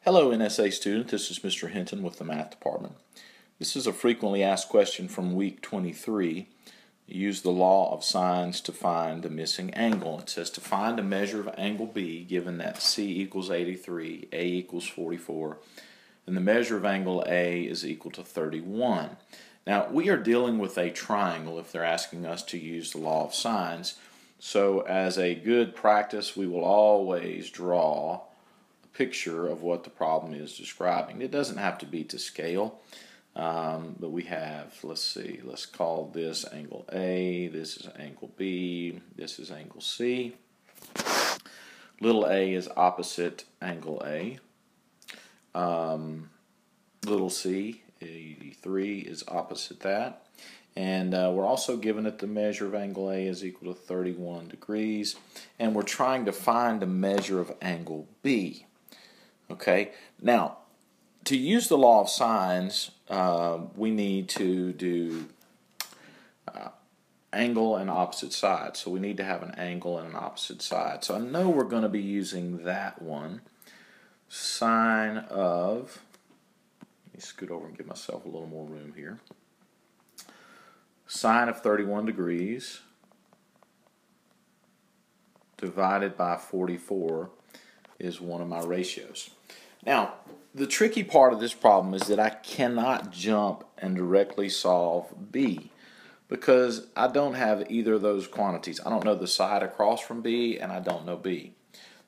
Hello NSA student, this is Mr. Hinton with the Math Department. This is a frequently asked question from week 23. Use the law of sines to find the missing angle. It says to find a measure of angle B given that C equals 83, A equals 44, and the measure of angle A is equal to 31. Now we are dealing with a triangle if they're asking us to use the law of sines. So as a good practice we will always draw picture of what the problem is describing. It doesn't have to be to scale, but we have, let's call this angle A, this is angle B, this is angle C. Little a is opposite angle A. Little c, 83, is opposite that. And we're also given that the measure of angle A is equal to 31 degrees. And we're trying to find the measure of angle B. Okay, now to use the law of sines, we need to do angle and opposite side. So we need to have an angle and an opposite side. So I know we're going to be using that one. Sine of, let me scoot over and give myself a little more room here. Sine of 31 degrees divided by 44 is one of my ratios. Now, the tricky part of this problem is that I cannot jump and directly solve B because I don't have either of those quantities. I don't know the side across from B and I don't know B.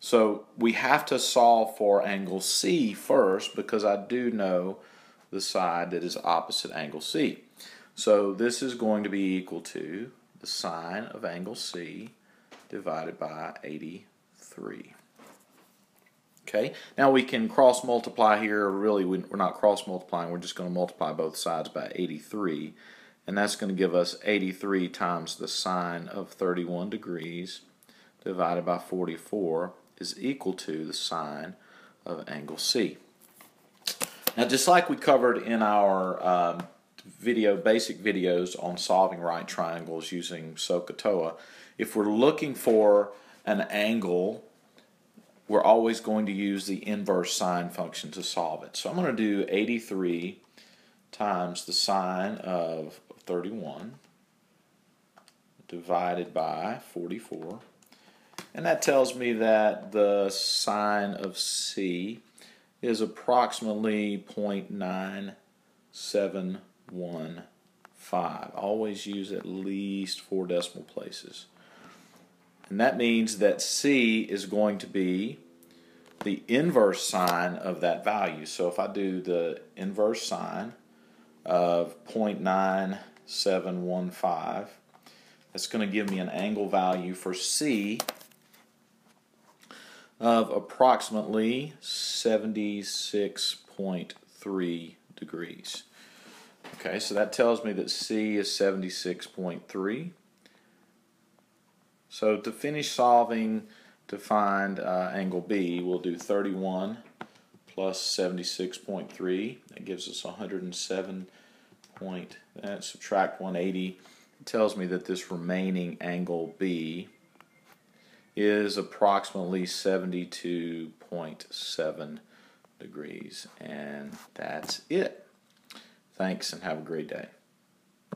So we have to solve for angle C first because I do know the side that is opposite angle C. So this is going to be equal to the sine of angle C divided by 83. Okay, now we can cross multiply here. Really, we're not cross multiplying, we're just going to multiply both sides by 83. And that's going to give us 83 times the sine of 31 degrees divided by 44 is equal to the sine of angle C. Now, just like we covered in our basic videos on solving right triangles using SOHCAHTOA, if we're looking for an angle, we're always going to use the inverse sine function to solve it. So I'm going to do 83 times the sine of 31 divided by 44. And that tells me that the sine of C is approximately 0.9715. Always use at least 4 decimal places. And that means that C is going to be the inverse sine of that value. So if I do the inverse sine of 0.9715, that's going to give me an angle value for C of approximately 76.3 degrees. Okay, so that tells me that C is 76.3. So to finish solving to find angle B, we'll do 31 plus 76.3. That gives us 107. Subtract 180. It tells me that this remaining angle B is approximately 72.7 degrees. And that's it. Thanks and have a great day.